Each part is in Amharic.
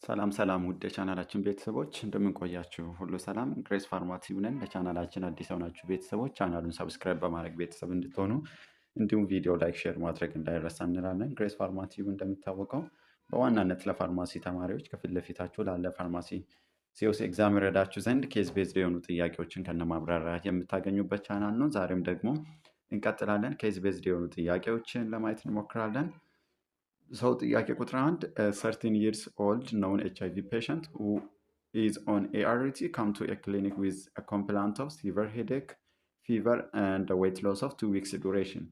ሰላም ሰላም ውድ የቻናላችን ቤተሰቦች እንደምን ቆያችሁ? ሁሉ ሰላም ግሬስ ፋርማቲቭ ነን። ለቻናላችን አዲስ የሆናችሁ ቤተሰቦች ቻናሉን ሰብስክራይብ በማድረግ ቤተሰብ እንድትሆኑ እንዲሁም ቪዲዮ ላይክ፣ ሼር ማድረግ እንዳይረሳ እንላለን። ግሬስ ፋርማቲቭ እንደሚታወቀው በዋናነት ለፋርማሲ ተማሪዎች ከፊት ለፊታችሁ ላለ ፋርማሲ ሲኦሲ ኤግዛም ይረዳችሁ ዘንድ ኬዝ ቤዝድ የሆኑ ጥያቄዎችን ከነማብራሪያ የምታገኙበት ቻናል ነው። ዛሬም ደግሞ እንቀጥላለን። ኬዝ ቤዝድ የሆኑ ጥያቄዎችን ለማየት እንሞክራለን። ሰው ጥያቄ ቁጥር 1 13 years old known HIV patient who is on ART come to a clinic with a complaint of severe headache, fever, and a weight loss of 2 weeks duration.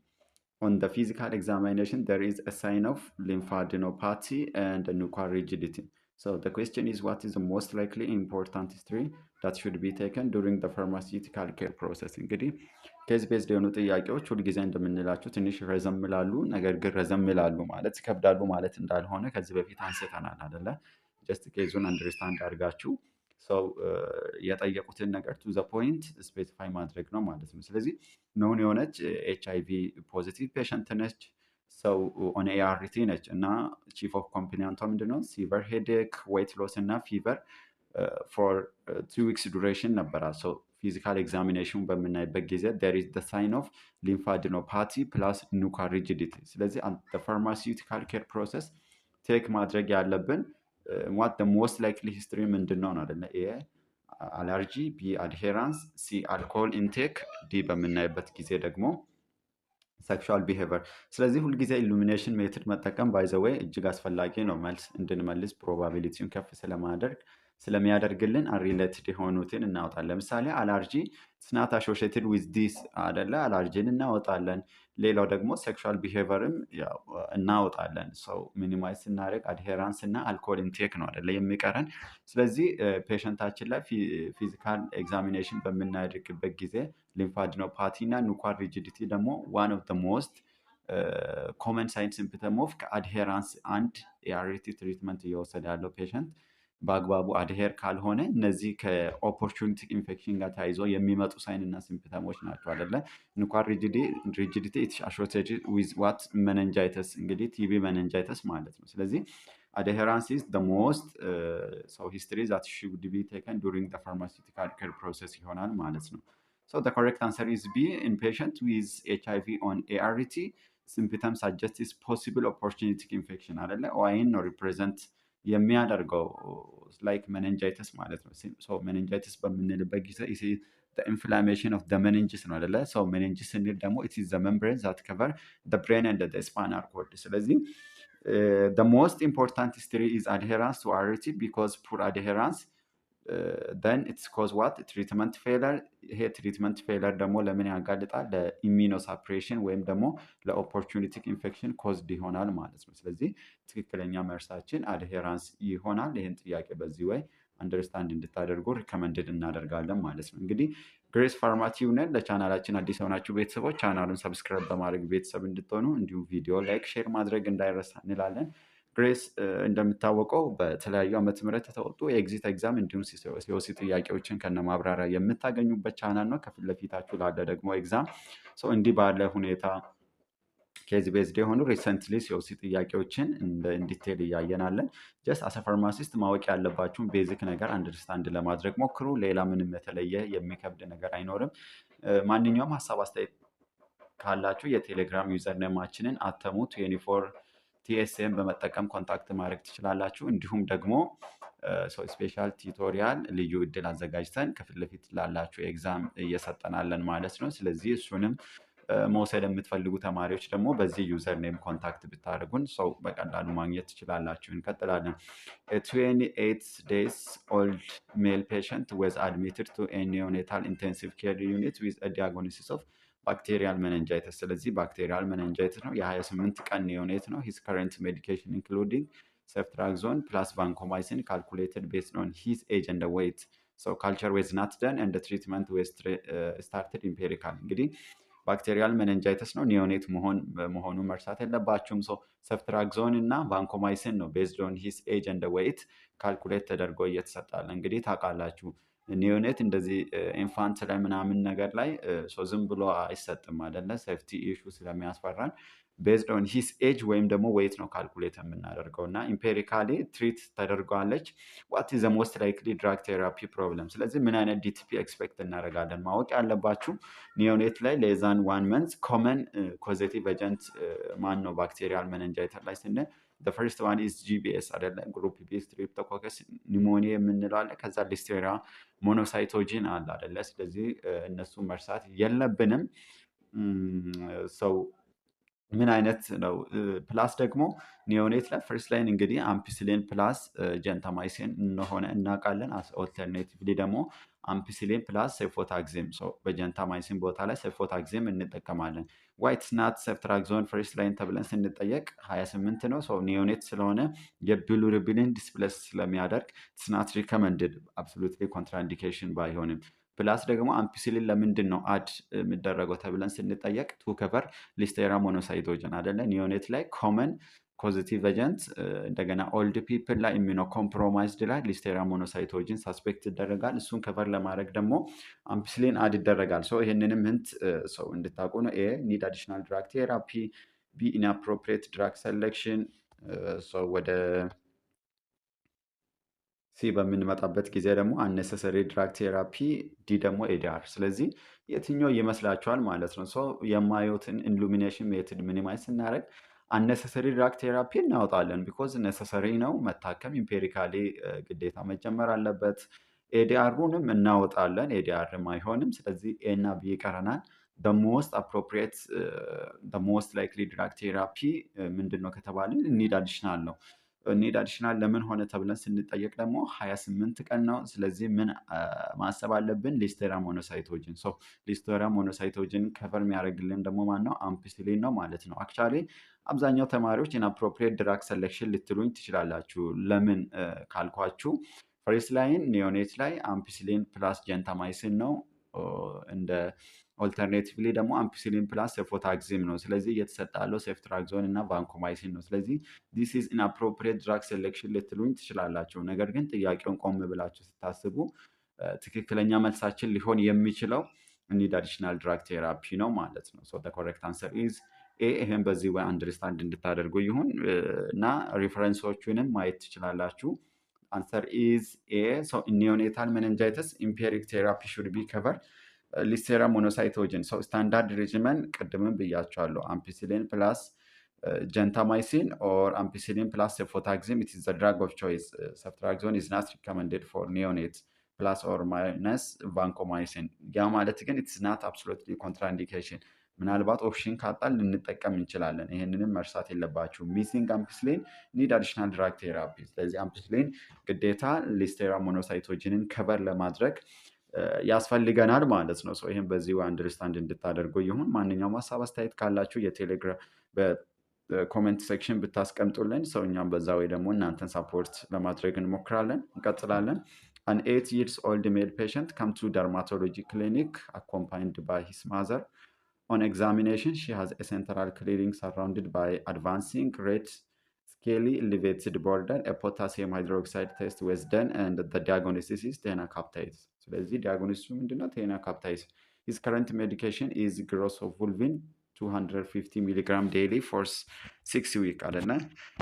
On the physical examination, there is a sign of lymphadenopathy and nuclear rigidity. So the question is, what is the most likely important history that should be taken during the pharmaceutical care process? እንግዲህ ኬዝ ቤዝድ የሆኑ ጥያቄዎች ሁልጊዜ እንደምንላቸው ትንሽ ረዘም ይላሉ። ነገር ግን ረዘም ይላሉ ማለት ይከብዳሉ ማለት እንዳልሆነ ከዚህ በፊት አንስተናል አይደለ? ጀስት ኬዙን አንደርስታንድ አድርጋችሁ ሰው የጠየቁትን ነገር ቱ ዘ ፖይንት ስፔሲፋይ ማድረግ ነው ማለት ነው። ስለዚህ ነውን የሆነች HIV ፖዚቲቭ ፔሸንት ነች። ሰው ኦን ኤአርቲ ነች እና ቺፍ ኦፍ ኮምፕሊያንቷ ምንድነው? ሲቨር ሄዴክ፣ ዌይት ሎስ እና ፊቨር ፎር 2 weeks ዱሬሽን ነበራት። ሰው ፊዚካል ኤግዛሚኔሽን በምናይበት ጊዜ there is the sign of lymphadenopathy plus nuclear rigidity። ስለዚህ ፋርማሲውቲካል ኬር ፕሮሰስ ቴክ ማድረግ ያለብን what the most likely history ምንድነው ነው አይደለ? ኤ አለርጂ፣ ቢ አድሄራንስ፣ ሲ አልኮል ኢንቴክ፣ ዲ በምናይበት ጊዜ ደግሞ ሴክሹዋል ቢሄቨር። ስለዚህ ሁልጊዜ ኢሉሚኔሽን ሜትድ መጠቀም ባይ ዘ ዌይ እጅግ አስፈላጊ ነው። መልስ እንድንመልስ ፕሮባቢሊቲውን ከፍ ስለሚያደርግልን አንሪሌትድ የሆኑትን እናወጣለን። ለምሳሌ አላርጂ ስናት አሶሺየትድ ዊዝ ዲስ አደለ? አላርጂን እናወጣለን። ሌላው ደግሞ ሴክሹዋል ቢሄቨርም እናወጣለን። ሰው ሚኒማይዝ ስናደርግ አድሄራንስ እና አልኮል ኢንቴክ ነው አደለ የሚቀረን። ስለዚህ ፔሸንታችን ላይ ፊዚካል ኤግዛሚኔሽን በምናደርግበት ጊዜ ሊምፋዲኖፓቲ እና ኑክሊር ሪጂዲቲ ደግሞ ዋን ኦፍ ሞስት ኮመን ሳይን ሲምፕተም ኦፍ ከአድሄራንስ አንድ የአርቲ ትሪትመንት እየወሰደ ያለው ፔሸንት በአግባቡ አድሄር ካልሆነ እነዚህ ከኦፖርቹኒቲ ኢንፌክሽን ጋር ተያይዞ የሚመጡ ሳይን እና ሲምፕተሞች ናቸው አይደለ? ኑክሊር ሪጂዲቲ አሶሲየትድ ዊዝ ዋት መነንጃይተስ፣ እንግዲህ ቲቢ መነንጃይተስ ማለት ነው። ስለዚህ adherence is the most so history that should be taken during the pharmaceutical care process ይሆናል ማለት ነው። So the correct answer is B. In patient with HIV on ART, symptoms suggest is possible opportunistic infection አይደለ? ወይን ነው ሪፕሬዘንት የሚያደርገው ላይክ meningitis ማለት ነው። so meningitis በምንልበት ጊዜ the inflammation of the meninges ነው አይደለ? so meninges ስንል ደግሞ it is the membrane that cover the brain and the spinal cord። ስለዚህ the most important history is adherence to ART because poor adherence then it's cause what treatment failure። ይሄ ትሪትመንት ፌለር ደግሞ ለምን ያጋልጣል? ለኢሚኖሳፕሬሽን ወይም ደግሞ ለኦፖርቹኒቲክ ኢንፌክሽን ኮዝድ ይሆናል ማለት ነው። ስለዚህ ትክክለኛ መልሳችን አድሄራንስ ይሆናል። ይህን ጥያቄ በዚህ ወይ አንደርስታንድ እንድታደርጉ ሪከመንድድ እናደርጋለን ማለት ነው። እንግዲህ ግሬስ ፋርማቲቭ ነን። ለቻናላችን አዲስ የሆናችሁ ቤተሰቦች ቻናሉን ሰብስክራይብ በማድረግ ቤተሰብ እንድትሆኑ እንዲሁም ቪዲዮ ላይክ፣ ሼር ማድረግ እንዳይረሳ እንላለን። ግሬስ እንደሚታወቀው በተለያዩ ዓመተ ምህረት የተወጡ የኤግዚት ኤግዛም እንዲሁም ሲኦሲ ጥያቄዎችን ከነማብራሪያ የምታገኙበት ቻናል ነው። ከፊት ለፊታችሁ ላለ ደግሞ ኤግዛም እንዲህ ባለ ሁኔታ ኬዝ ቤዝድ የሆኑ ሪሰንትሊ ሲኦሲ ጥያቄዎችን ኢንዲቴል እያየናለን። ጀስት አሰ ፋርማሲስት ማወቅ ያለባችሁን ቤዚክ ነገር አንደርስታንድ ለማድረግ ሞክሩ። ሌላ ምንም የተለየ የሚከብድ ነገር አይኖርም። ማንኛውም ሀሳብ አስተያየት ካላችሁ የቴሌግራም ዩዘር ኔማችንን አተሙ 24 ቲኤስኤም በመጠቀም ኮንታክት ማድረግ ትችላላችሁ። እንዲሁም ደግሞ ስፔሻል ቲዩቶሪያል ልዩ እድል አዘጋጅተን ከፊት ለፊት ላላችሁ ኤግዛም እየሰጠናለን ማለት ነው። ስለዚህ እሱንም መውሰድ የምትፈልጉ ተማሪዎች ደግሞ በዚህ ዩዘር ኔም ኮንታክት ብታደርጉን በቀላሉ ማግኘት ትችላላችሁ። እንቀጥላለን። 28 days old male patient was admitted to a neonatal intensive care unit with a diagnosis of ባክቴሪያል meningitis። ስለዚህ ባክቴሪያል meningitis ነው። የ28 ቀን ኒዮኔት ነው። his current medication including ceftriaxone plus vancomycin calculated based on his age and weight. So culture was not done and the treatment was started empirical። እንግዲህ ባክቴሪያል meningitis ነው። ኒዮኔት መሆኑ መርሳት የለባችሁም። ሰፍትራክዞን እና ቫንኮማይሲን ነው ቤዝድ ኦን ሂስ ኤጅ ኤንድ ዌይት ካልኩሌት ተደርጎ እየተሰጣለ። እንግዲህ ታውቃላችሁ ኒዮኔት እንደዚህ ኢንፋንት ላይ ምናምን ነገር ላይ ዝም ብሎ አይሰጥም አይደለ? ሴፍቲ ኢሹ ስለሚያስፈራን ቤዝድ ኦን ሂስ ኤጅ ወይም ደግሞ ዌይት ነው ካልኩሌት የምናደርገው እና ኢምፔሪካሊ ትሪት ተደርገዋለች። ዋት ኢዝ ዘ ሞስት ላይክሊ ድራግ ቴራፒ ፕሮብለም። ስለዚህ ምን አይነት ዲቲፒ ኤክስፔክት እናደርጋለን? ማወቅ ያለባችሁ ኒዮኔት ላይ ሌዛን 1 መንዝ ኮመን ኮዜቲቭ ኤጀንት ማን ነው ባክቴሪያል መነንጃይተር ላይ ስንል ፈርስት ዋን ኢዝ ጂቢኤስ አይደለ? ግሩፕ ቢ ስትሬፕቶኮከስ ኒሞኒያ የምንለው አለ። ከዛ ሊስቴሪያ ሞኖሳይቶጂን አለ አይደለ? ስለዚህ እነሱን መርሳት የለብንም። ሰው ምን አይነት ነው? ፕላስ ደግሞ ኒዮኔት ላይ ፈርስት ላይን እንግዲህ አምፒሲሊን ፕላስ ጀንታማይሲን እንደሆነ እናውቃለን። ኦልተርኔቲቭሊ ደግሞ አምፒሲሊን ፕላስ ሴፎታግዚም በጀንታማይሲን ቦታ ላይ ሴፎታግዚም እንጠቀማለን። ዋይት ስናት ሰፍትራክዞን ፈርስት ላይን ተብለን ስንጠየቅ 28 ነው። ኒዮኔት ስለሆነ የቢሉሩቢሊን ዲስፕሌስ ስለሚያደርግ ስናት ሪከመንድድ አብሶሉትሊ ኮንትራኢንዲኬሽን ባይሆንም ፕላስ ደግሞ አምፒሲሊን ለምንድን ነው አድ የሚደረገው ተብለን ስንጠየቅ ቱ ከቨር ሊስቴራ ሞኖሳይቶጅን አይደለ? ኒዮኔት ላይ ኮመን ፖዚቲቭ ኤጀንት እንደገና ኦልድ ፒፕል ላይ ኢሚኖ ኮምፕሮማይዝድ ላይ ሊስቴራ ሞኖሳይቶጅን ሳስፔክት ይደረጋል። እሱን ከቨር ለማድረግ ደግሞ አምፒሲሊን አድ ይደረጋል። ይህንንም ህንት ሰው እንድታውቁ ነው። ኤ ኒድ አዲሽናል ድራግ ቴራፒ፣ ቢ ኢንአፕሮፕሪየት ድራግ ሴሌክሽን። ወደ ሲ በምንመጣበት ጊዜ ደግሞ አነሰሰሪ ድራግ ቴራፒ፣ ዲ ደግሞ ኤዲአር። ስለዚህ የትኛው ይመስላችኋል ማለት ነው? የማየትን ኢሉሚኔሽን ሜትድ ሚኒማይዝ ስናደርግ አነሰሰሪ ድራግ ቴራፒ እናወጣለን። ቢኮዝ ነሰሰሪ ነው መታከም ኢምፔሪካሊ ግዴታ መጀመር አለበት። ኤዲአሩንም እናወጣለን፣ ኤዲአርም አይሆንም። ስለዚህ ኤ እና ቢ ይቀረናል። ሞስት አፕሮፕሪየት ሞስት ላይክሊ ድራግ ቴራፒ ምንድን ነው ከተባልን ኒድ አዲሽናል ነው። ኒድ አዲሽናል ለምን ሆነ ተብለን ስንጠየቅ ደግሞ 28 ቀን ነው። ስለዚህ ምን ማሰብ አለብን? ሊስቴራ ሞኖሳይቶጅን። ሊስቴራ ሞኖሳይቶጅን ከቨር የሚያደርግልን ደግሞ ማን ነው? አምፒሲሊን ነው ማለት ነው። አክቹዋሊ አብዛኛው ተማሪዎች ኢንአፕሮፕሪየት ድራግ ሰሌክሽን ልትሉኝ ትችላላችሁ። ለምን ካልኳችሁ ፈርስት ላይን ኒዮኔት ላይ አምፒሲሊን ፕላስ ጀንታማይሲን ነው። እንደ ኦልተርኔቲቭሊ ደግሞ አምፒሲሊን ፕላስ ሴፎታግዚም ነው። ስለዚህ እየተሰጠ ያለው ሴፍትራክዞን እና ቫንኮማይሲን ነው። ስለዚህ ዲስ ኢዝ ኢንአፕሮፕሪየት ድራግ ሴሌክሽን ልትሉኝ ትችላላችሁ። ነገር ግን ጥያቄውን ቆም ብላችሁ ስታስቡ ትክክለኛ መልሳችን ሊሆን የሚችለው ኒድ አዲሽናል ድራግ ቴራፒ ነው ማለት ነው። ኮሬክት አንሰር ኢዝ ኤ። ይህም በዚህ ወይ አንደርስታንድ እንድታደርጉ ይሁን እና ሪፈረንሶቹንም ማየት ትችላላችሁ። አንሰር ኢዝ ኤ። ኒዮኔታል ሜኒንጃይተስ ኢምፔሪክ ቴራፒ ሹድ ቢ ከቨር ሊስቴራ ሞኖሳይቶጅን። ስታንዳርድ ሬጅመን ቅድምም ብያቸዋለሁ። አምፒሲሊን ፕላስ ጀንታማይሲን ኦር አምፒሲሊን ፕላስ ሴፎታግዚም ኢት ኢዝ ዘ ድራግ ኦፍ ቾይስ። ሰፍትራክዞን ኢዝ ናት ሪኮመንድድ ፎር ኒዮኔት ፕላስ ኦር ማይነስ ቫንኮማይሲን። ያ ማለት ግን ኢትስ ናት አብሶሉትሊ ኮንትራኢንዲኬሽን። ምናልባት ኦፕሽን ካጣን ልንጠቀም እንችላለን። ይህንንም መርሳት የለባችሁ። ሚሲንግ አምፒሲሊን ኒድ አዲሽናል ድራግ ቴራፒ። ስለዚህ አምፒሲሊን ግዴታ ሊስቴራ ሞኖሳይቶጅንን ከቨር ለማድረግ ያስፈልገናል ማለት ነው። ይህም በዚህ አንደርስታንድ እንድታደርጉ ይሁን። ማንኛውም ሀሳብ አስተያየት ካላችሁ የቴሌግራም በኮሜንት ሴክሽን ብታስቀምጡልን እኛም በዛ ወይ ደግሞ እናንተን ሳፖርት ለማድረግ እንሞክራለን። እንቀጥላለን። An 8 years old male patient come to dermatology clinic accompanied by his mother. On examination, she has a central clearing surrounded by advancing red scaly elevated border. A potassium hydroxide test was done and the diagnosis is tenacaptase. ስለዚህ ዲያግኖሲሱ ምንድነው? ቴናካፕታይስ። His current medication is ግሮሶፉልቪን 250 ሚሊግራም ዴይሊ ፎር 6 ዊክ አይደለ?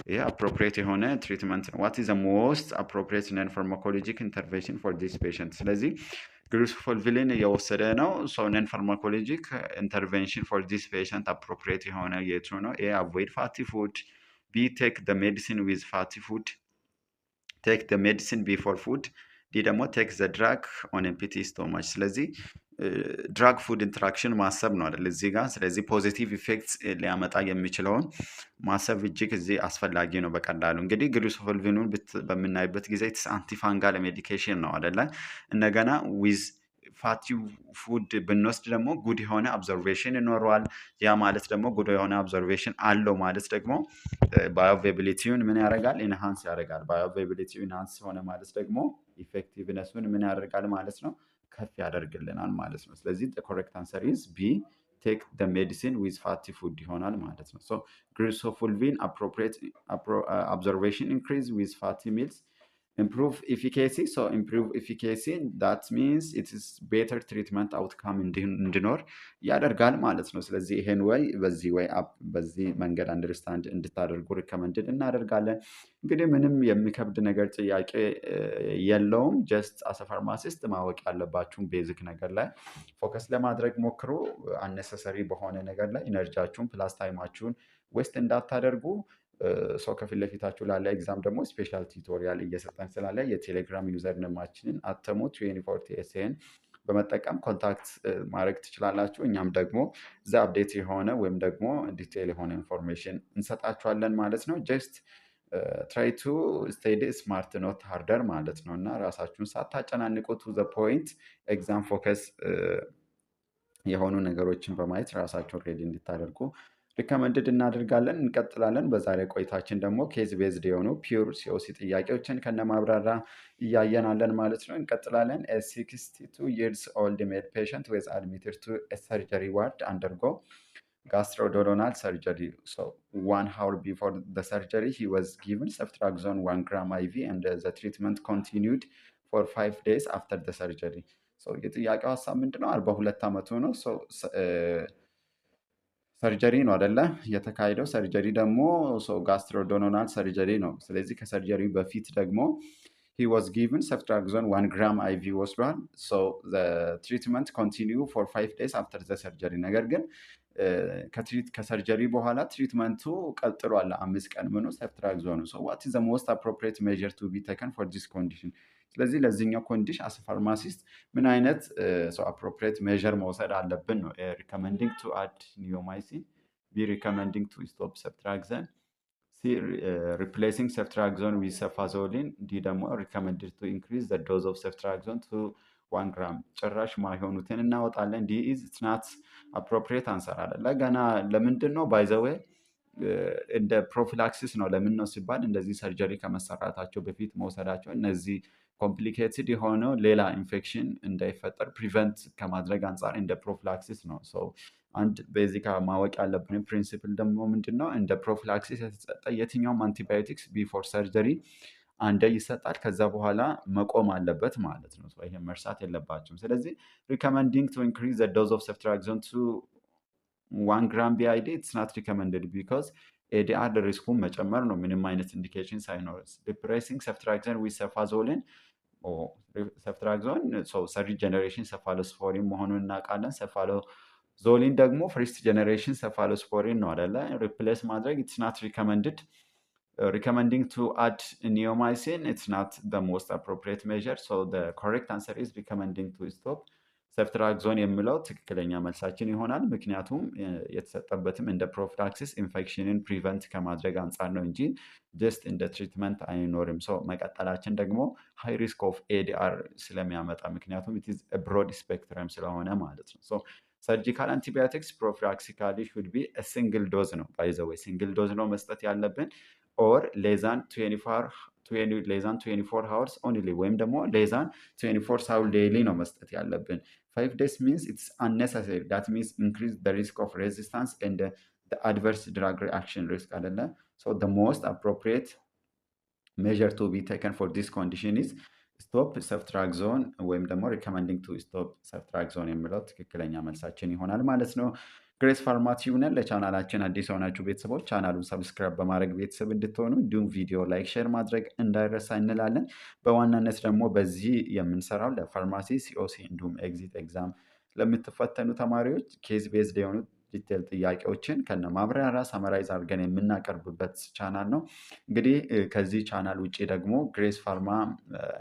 ይሄ አፕሮፕሪየት የሆነ ትሪትመንት ነው። ዋት ኢዝ ዘ ሞስት አፕሮፕሪየት ነን ፋርማኮሎጂክ ኢንተርቬንሽን ፎር ዲስ ፔሸንት? ስለዚህ ግሮሶፉልቪን እየወሰደ ነው። ነን ፋርማኮሎጂክ ኢንተርቬንሽን ፎር ዲስ ፔሸንት አፕሮፕሪየት የሆነ የቱ ነው? ኤ አቮይድ ፋቲ ፉድ፣ ቢ ቴክ ደ ሜዲሲን ዊዝ ፋቲ ፉድ፣ ቴክ ደ ሜዲሲን ቢፎር ፉድ፣ ዲ ደግሞ ቴክ ዘ ድራግ ኦን ኤምፕቲ ስቶማች። ስለዚህ ድራግ ፉድ ኢንተራክሽን ማሰብ ነው አይደል እዚህ ጋር። ስለዚህ ፖዚቲቭ ኢፌክትስ ሊያመጣ የሚችለውን ማሰብ እጅግ እዚህ አስፈላጊ ነው። በቀላሉ እንግዲህ ግሮሶፉልቪኑን በምናይበት ጊዜ አንቲፋንጋል ሜዲኬሽን ነው አይደለ? እንደገና ዊዝ ፋቲ ፉድ ብንወስድ ደግሞ ጉድ የሆነ አብዘርቬሽን ይኖረዋል። ያ ማለት ደግሞ ጉድ የሆነ አብዘርቬሽን አለው ማለት ደግሞ ባዮአቬቢሊቲውን ምን ያደርጋል? ኢንሃንስ ያደርጋል። ባዮአቬቢሊቲው ኢንሃንስ ሆነ ማለት ደግሞ ኢፌክቲቭነሱን ምን ያደርጋል ማለት ነው? ከፍ ያደርግልናል ማለት ነው። ስለዚህ ኮሬክት አንሰር ኢዝ ቢ ቴክ ደ ሜዲሲን ዊዝ ፋቲ ፉድ ይሆናል ማለት ነው። ግሮሶፉልቪን አፕሮፕሪየት ኦብዘርቬሽን ኢንክሪዝ ዊዝ ፋቲ ሚልስ ኢምፕሩቭ ኢፊኬሲ ኢምፕሩቭ ኢፊኬሲ ዳት ሚንስ ኢትስ ቤተር ትሪትመንት አውትካም እንዲኖር ያደርጋል ማለት ነው። ስለዚህ ይሄን ወይ በዚህ መንገድ አንደርስታንድ እንድታደርጉ ሪከመንድድ እናደርጋለን። እንግዲህ ምንም የሚከብድ ነገር ጥያቄ የለውም። ጀስት አሰ ፋርማሲስት ማወቅ ያለባችሁን ቤዚክ ነገር ላይ ፎከስ ለማድረግ ሞክሩ። አነሰሰሪ በሆነ ነገር ላይ ኢነርጂያችሁን ፕላስ ታይማችሁን ዌስት እንዳታደርጉ። ሰው ከፊት ለፊታችሁ ላለ ኤግዛም ደግሞ ስፔሻል ቲቶሪያል እየሰጠን ስላለ የቴሌግራም ዩዘር ነማችንን አተሙ 24ኤስኤን በመጠቀም ኮንታክት ማድረግ ትችላላችሁ። እኛም ደግሞ እዛ አፕዴት የሆነ ወይም ደግሞ ዲቴይል የሆነ ኢንፎርሜሽን እንሰጣችኋለን ማለት ነው። ጀስት ትራይ ቱ ስቴዲ ስማርት ኖት ሃርደር ማለት ነው እና ራሳችሁን ሳታጨናንቁ ቱ ዘ ፖይንት ኤግዛም ፎከስ የሆኑ ነገሮችን በማየት ራሳችሁን ሬዲ እንድታደርጉ ሪከመንድድ እናደርጋለን። እንቀጥላለን። በዛሬ ቆይታችን ደግሞ ኬዝ ቤዝድ የሆኑ ፒውር ሲኦሲ ጥያቄዎችን ከነማብራራ እያየናለን ማለት ነው። እንቀጥላለን። 62 years old male patient was admitted to a surgery ward undergo gastroduodenal surgery. So 1 hour before the surgery, he was given ceftriaxone 1 gram IV and the treatment continued for 5 days after the surgery. So የጥያቄው ሀሳብ ምንድነው? 42 ዓመቱ ነው። ሰርጀሪ ነው አይደለ? የተካሄደው ሰርጀሪ ደግሞ ጋስትሮዶኖናል ሰርጀሪ ነው። ስለዚህ ከሰርጀሪ በፊት ደግሞ he was given ceftriaxone 1 gram IV ወስዷል። ትሪትመንት ኮንቲኒዩ ፎር 5 days after the surgery። ነገር ግን ከሰርጀሪ በኋላ ትሪትመንቱ ቀጥሏል 5 ቀን ምኑ ceftriaxone። what is the most appropriate measure to be taken for this condition? ስለዚህ ለዚህኛው ኮንዲሽን አስ ፋርማሲስት ምን አይነት አፕሮፕሪየት ሜዥር መውሰድ አለብን ነው። ሪኮመንዲንግ ቱ አድ ኒዮማይሲን፣ ቢ ሪኮመንዲንግ ቱ ስቶፕ ሰፍትራክዘን፣ ሲ ሪፕሌሲንግ ሰፍትራክዞን ዊዝ ሰፋዞሊን፣ ዲ ደግሞ ሪኮመንድድ ቱ ኢንክሪዝ ዘ ዶዝ ኦፍ ሰፍትራክዞን ቱ 1 ግራም። ጭራሽ ማይሆኑትን እናወጣለን። ዲ ኢዝ ትናት አፕሮፕሪየት አንሰር አለ። ገና ለምንድን ነው ባይዘዌ እንደ ፕሮፊላክሲስ ነው። ለምን ነው ሲባል እንደዚህ ሰርጀሪ ከመሰራታቸው በፊት መውሰዳቸው እነዚህ ኮምፕሊኬትድ የሆነው ሌላ ኢንፌክሽን እንዳይፈጠር ፕሪቨንት ከማድረግ አንጻር እንደ ፕሮፊላክሲስ ነው። አንድ ቤዚካ ማወቅ ያለብን ፕሪንሲፕል ደግሞ ምንድን ነው? እንደ ፕሮፊላክሲስ የተሰጠ የትኛውም አንቲባዮቲክስ ቢፎር ሰርጀሪ አንደ ይሰጣል። ከዛ በኋላ መቆም አለበት ማለት ነው። ይሄን መርሳት የለባቸውም። ስለዚህ ሪኮመንዲንግ ቱ ኢንክሪዝ ዘ ዶዝ ኦፍ ሰፍትራክዞን ቱ 1 gram BID it's not recommended because ADR ሪስኩን መጨመር ነው ምንም አይነት ኢንዲኬሽን ሳይኖር። ሪፕሌሲንግ ሰፍትራክዞን ዊዝ ሰፋዞሊን ሰፍትራክዞን ሰሪ ጀኔሬሽን ሰፋሎስፖሪን መሆኑን እናውቃለን። ሰፋሎዞሊን ደግሞ ፍርስት ጀኔሬሽን ሰፋሎስፖሪን ነው አይደለ? ሪፕሌስ ማድረግ ኢትስ ናት ሪኮመንድድ። recommending to add neomycin it's not the most appropriate measure, so the correct answer is recommending to stop ሰፍትራክዞን የሚለው ትክክለኛ መልሳችን ይሆናል። ምክንያቱም የተሰጠበትም እንደ ፕሮፊላክሲስ ኢንፌክሽንን ፕሪቨንት ከማድረግ አንጻር ነው እንጂ ጀስት እንደ ትሪትመንት አይኖርም። መቀጠላችን ደግሞ ሃይ ሪስክ ኦፍ ኤዲአር ስለሚያመጣ ምክንያቱም ኢትዝ ብሮድ ስፔክትረም ስለሆነ ማለት ነው። ሰርጂካል አንቲባዮቲክስ ፕሮፊላክሲካሊ ሹድ ቢ ሲንግል ዶዝ ነው። ባይዘወይ ሲንግል ዶዝ ነው መስጠት ያለብን ኦር ሌዛን 24 hours only ወይም ደግሞ ሌዛን 24 hours daily ነው መስጠት ያለብን። 5 days means it's unnecessary. That means increase the risk of resistance and the adverse drug reaction risk አይደለ? The most appropriate measure to be taken for this condition is stop ceftriaxone ወይም ደግሞ recommending to stop ceftriaxone የሚለው ትክክለኛ መልሳችን ይሆናል ማለት ነው። ግሬስ ፋርማቲቭ ነን። ለቻናላችን አዲስ የሆናችሁ ቤተሰቦች ቻናሉን ሰብስክራይብ በማድረግ ቤተሰብ እንድትሆኑ እንዲሁም ቪዲዮ ላይክ፣ ሼር ማድረግ እንዳይረሳ እንላለን። በዋናነት ደግሞ በዚህ የምንሰራው ለፋርማሲ ሲኦሲ እንዲሁም ኤግዚት ኤግዛም ለምትፈተኑ ተማሪዎች ኬዝ ቤዝድ የሆኑ ዲቴል ጥያቄዎችን ከነ ማብራሪያ ሰመራይዝ አድርገን የምናቀርብበት ቻናል ነው። እንግዲህ ከዚህ ቻናል ውጭ ደግሞ ግሬስ ፋርማ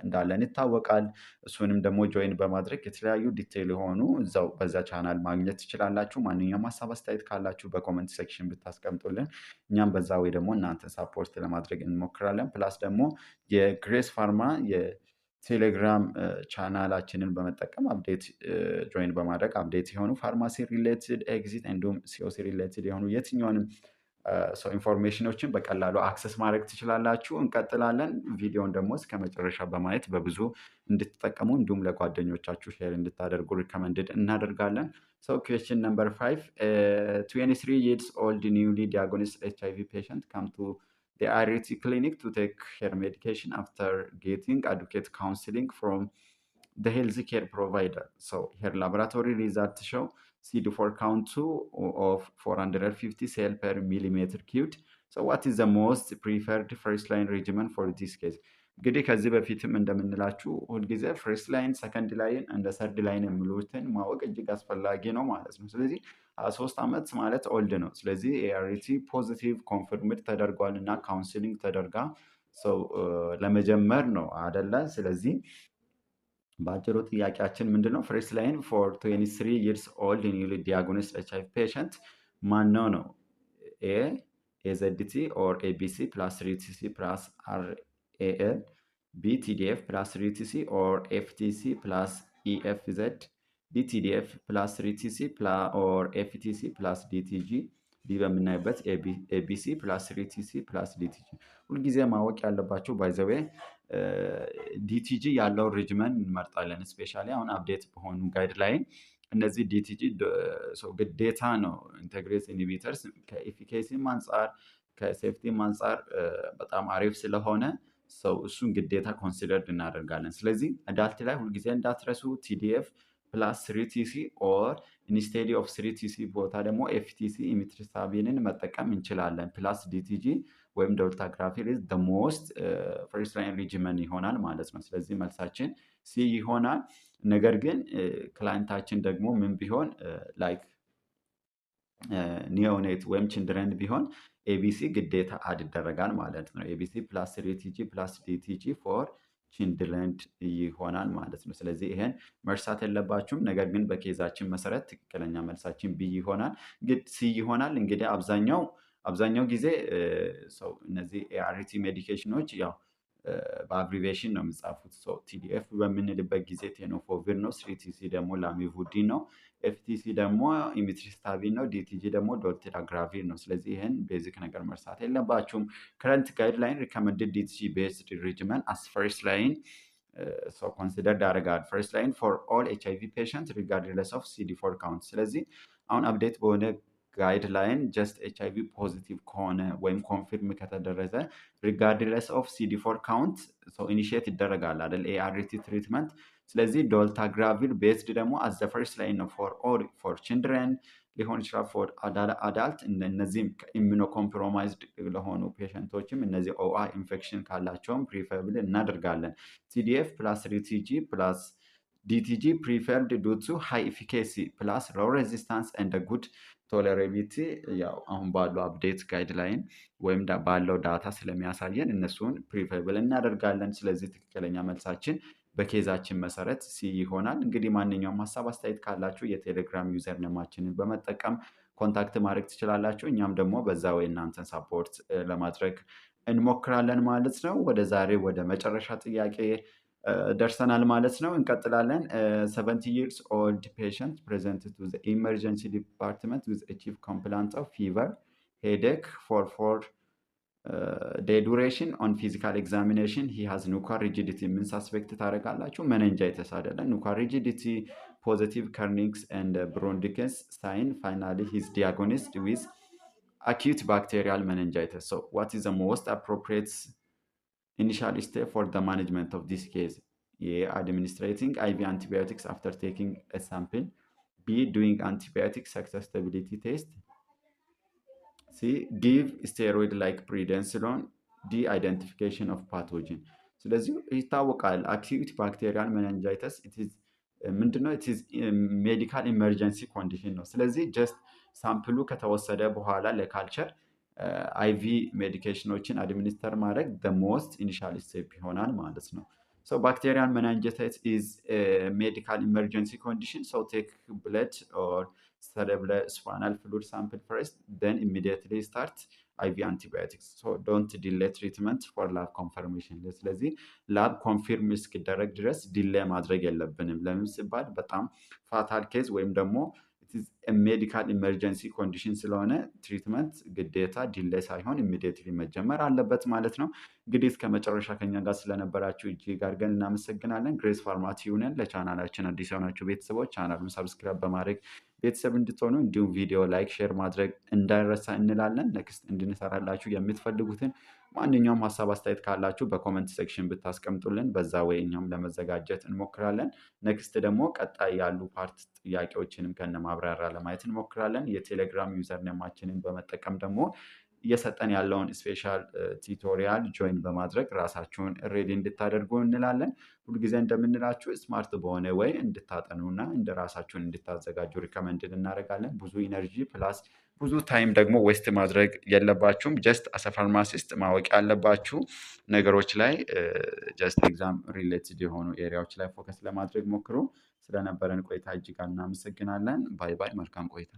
እንዳለን ይታወቃል። እሱንም ደግሞ ጆይን በማድረግ የተለያዩ ዲቴል የሆኑ እዛው በዛ ቻናል ማግኘት ትችላላችሁ። ማንኛውም ሀሳብ አስተያየት ካላችሁ በኮመንት ሴክሽን ብታስቀምጡልን እኛም በዛ ወይ ደግሞ እናንተ ሳፖርት ለማድረግ እንሞክራለን። ፕላስ ደግሞ የግሬስ ፋርማ ቴሌግራም ቻናላችንን በመጠቀም አፕዴት ጆይን በማድረግ አፕዴት የሆኑ ፋርማሲ ሪሌትድ ኤግዚት እንዲሁም ሲኦሲ ሪሌትድ የሆኑ የትኛውንም ኢንፎርሜሽኖችን በቀላሉ አክሰስ ማድረግ ትችላላችሁ። እንቀጥላለን። ቪዲዮን ደግሞ እስከ መጨረሻ በማየት በብዙ እንድትጠቀሙ እንዲሁም ለጓደኞቻችሁ ሼር እንድታደርጉ ሪከመንድድ እናደርጋለን። ኩዌስችን ነምበር 5 23 years old newly diagnosed HIV patient come to the IRT clinic to take her medication after getting adequate counseling from the health care provider. So her laboratory results show CD4 count 2 of 450 cell per millimeter cubed. So what is the most preferred first line regimen for this case? እንግዲህ ከዚህ በፊትም እንደምንላችሁ ሁልጊዜ ፈርስት ላይን ሰከንድ ላይን እንደ ሰርድ ላይን የሚሉትን ማወቅ እጅግ አስፈላጊ ነው ማለት ነው። ስለዚህ 3 ዓመት ማለት ኦልድ ነው። ስለዚህ ኤአርቲ ፖዚቲቭ ኮንፊርምድ ተደርጓል እና ካውንስሊንግ ተደርጋ ሰው ለመጀመር ነው አደለ? ስለዚህ በአጭሩ ጥያቄያችን ምንድነው? ፈርስት ላይን ፎር 23 years old ኒውሊ ዲያግኖስድ ኤች አይ ቪ ፔሸንት ማነው ነው? ኤ ኤዘድቲ ኦር ኤቢሲ ፕላስ ሪቲሲ ፕላስ አርኤኤል፣ ቢ ቲዲኤፍ ፕላስ ሪቲሲ ኦር ኤፍቲሲ ፕላስ ኢኤፍዘድ፣ ዲ ቲዲኤፍ ፕላስ ሪቲሲ ኦር ኤፍቲሲ ፕላስ ዲቲጂ፣ ዲ በምናይበት ኤቢሲ ፕላስ ሪቲሲ ፕላስ ዲቲጂ። ሁልጊዜ ማወቅ ያለባቸው ባይዘዌ ዲቲጂ ያለው ሪጅመን እንመርጣለን። ስፔሻሊ አሁን አፕዴት በሆኑ ጋይድላይን እነዚህ ዲቲጂ ግዴታ ነው። ኢንቴግሬስ ኢንሂቢተርስ ከኤፊኬሲም አንጻር ከሴፍቲም አንጻር በጣም አሪፍ ስለሆነ ሰው እሱን ግዴታ ኮንሲደርድ እናደርጋለን። ስለዚህ አዳልት ላይ ሁልጊዜ እንዳትረሱ ቲዲኤፍ ፕላስ ስሪቲሲ ኦር ኢንስቴዲ ኦፍ ስሪቲሲ ቦታ ደግሞ ኤፍቲሲ ኢሚትሪሳቢንን መጠቀም እንችላለን። ፕላስ ዲቲጂ ወይም ዶልታግራፊር ኢዝ ዘ ሞስት ፈርስት ላይን ሪጅመን ይሆናል ማለት ነው። ስለዚህ መልሳችን ሲ ይሆናል። ነገር ግን ክላይንታችን ደግሞ ምን ቢሆን ላይክ ኒዮኔት ወይም ችልድረን ቢሆን ኤቢሲ ግዴታ አድ ይደረጋል ማለት ነው። ኤቢሲ ፕላስ ሪቲጂ ፕላስ ዲቲጂ ፎር ችልድረን ይሆናል ማለት ነው። ስለዚህ ይሄን መርሳት የለባችሁም። ነገር ግን በኬዛችን መሰረት ትክክለኛ መልሳችን ቢ ይሆናል። ሲ ይሆናል። እንግዲህ አብዛኛው ጊዜ ሰው እነዚህ ኤአርቲ ሜዲኬሽኖች ያው በአብሪቬሽን ነው የሚጻፉት። ቲዲኤፍ በምንልበት ጊዜ ቴኖፎቪር ነው፣ ስሪቲሲ ደግሞ ላሚቡዲን ነው፣ ኤፍቲሲ ደግሞ ኢሚትሪስታቢን ነው፣ ዲቲጂ ደግሞ ዶልቴራግራቪር ነው። ስለዚህ ይህን ቤዚክ ነገር መርሳት የለባችሁም። ከረንት ጋይድላይን ሪኮመንድድ ዲቲጂ ቤዝድ ሪጅመን አስ ፈርስት ላይን ኮንሲደርድ ያደርጋል። ፈርስት ላይን ፎር ኦል ኤች አይ ቪ ፔሸንት ሪጋርድለስ ኦፍ ሲዲ4 ካውንት። ስለዚህ አሁን አፕዴት በሆነ ጋይድላይን ጀስት ኤች አይ ቪ ፖዚቲቭ ከሆነ ወይም ኮንፊርም ከተደረገ ሪጋርድለስ ኦፍ ሲዲ4 ካውንት ኢኒሺየት ይደረጋል አይደል ኤአርቲ ትሪትመንት። ስለዚህ ዶልታግራቪር ቤዝድ ደግሞ አዝ ዘ ፈርስት ላይን ነው ፎር ችልድረን ሊሆን ይችላል፣ ፎር አዳልት። እነዚህም ኢሚኖ ኮምፕሮማይዝድ ለሆኑ ፔሸንቶችም እነዚህ ኦአ ኢንፌክሽን ካላቸውም ፕሪፈርብል እናደርጋለን። ቲዲኤፍ ፕላስ ሪቲጂ ፕላስ ዲቲጂ ፕሪፈርድ ዱ ቱ ሃይ ኢፊኬሲ ፕላስ ሎው ሬዚስታንስ ኤንድ ጉድ ቶለራቢሊቲ። ያው አሁን ባለው አፕዴት ጋይድላይን ወይም ባለው ዳታ ስለሚያሳየን እነሱን ፕሪፈርብል እናደርጋለን። ስለዚህ ትክክለኛ መልሳችን በኬዛችን መሰረት ሲ ይሆናል። እንግዲህ ማንኛውም ሀሳብ አስተያየት ካላችሁ የቴሌግራም ዩዘር ነማችንን በመጠቀም ኮንታክት ማድረግ ትችላላችሁ። እኛም ደግሞ በዛ ወይ እናንተን ሳፖርት ለማድረግ እንሞክራለን ማለት ነው። ወደ መጨረሻ ጥያቄ ደርሰናል ማለት ነው። እንቀጥላለን። 70 years old patient presented to the emergency department with a chief complaint of fever, headache for 4-day duration. On physical examination he has nuchal rigidity. ምን ሳስፔክት ታደርጋላችሁ? meningitis አይደለም። nuchal rigidity, positive Kernig's and Bronchitis sign. Finally he is diagnosed with acute bacterial meningitis. So what is the most appropriate initial step for the management of this case? A. Administering IV antibiotics after taking a sample. B. Doing antibiotic susceptibility test. C. Give steroid like prednisolone. D. Identification of pathogen. ስለዚህ ይታወቃል አኪዩት ባክቴሪያል ሜኒንጃይተስ ምንድነው? ኢትዝ ሜዲካል ኢመርጀንሲ ኮንዲሽን ነው። ስለዚህ ጀስት ሳምፕሉ ከተወሰደ በኋላ ለካልቸር አይቪ ሜዲኬሽኖችን አድሚኒስተር ማድረግ the most initial step ይሆናል ማለት ነው። So bacterial meningitis is a medical emergency condition. So take blood or cerebrospinal fluid sample first, then immediately start IV antibiotics. So don't delay treatment for lab confirmation. ስለዚህ ላብ ኮንፊርም እስኪደረግ ድረስ ዲሌይ ማድረግ የለብንም። ለምን ሲባል በጣም ፋታል ኬዝ ወይም ደግሞ ሜዲካል ኢመርጀንሲ ኮንዲሽን ስለሆነ ትሪትመንት ግዴታ ዲሌይ ሳይሆን ኢሚዲየትሊ መጀመር አለበት ማለት ነው። እንግዲህ እስከመጨረሻ ከኛ ጋር ስለነበራችሁ እጅግ አድርገን እናመሰግናለን። ግሬስ ፋርማ ቲዩብ ነን። ለቻናላችን አዲስ የሆናችሁ ቤተሰቦች ቻናሉን ሰብስክራይብ በማድረግ ቤተሰብ እንድትሆኑ እንዲሁም ቪዲዮ ላይክ፣ ሼር ማድረግ እንዳይረሳ እንላለን። ኔክስት እንድንሰራላችሁ የምትፈልጉትን ማንኛውም ሀሳብ አስተያየት ካላችሁ በኮመንት ሴክሽን ብታስቀምጡልን በዛ ወይ እኛም ለመዘጋጀት እንሞክራለን። ኔክስት ደግሞ ቀጣይ ያሉ ፓርት ጥያቄዎችንም ከነ ማብራሪያ ለማየት እንሞክራለን። የቴሌግራም ዩዘር ኔማችንን በመጠቀም ደግሞ እየሰጠን ያለውን ስፔሻል ቲቶሪያል ጆይን በማድረግ ራሳችሁን ሬዲ እንድታደርጉ እንላለን። ሁልጊዜ እንደምንላችሁ ስማርት በሆነ ወይ እንድታጠኑና እንደ ራሳችሁን እንድታዘጋጁ ሪከመንድድ እናደርጋለን። ብዙ ኢነርጂ ፕላስ ብዙ ታይም ደግሞ ዌስት ማድረግ የለባችሁም። ጀስት አሰ ፋርማሲስት ማወቅ ያለባችሁ ነገሮች ላይ ጀስት ኤግዛም ሪሌትድ የሆኑ ኤሪያዎች ላይ ፎከስ ለማድረግ ሞክሩ። ስለነበረን ቆይታ እጅግ እናመሰግናለን። ባይ ባይ። መልካም ቆይታ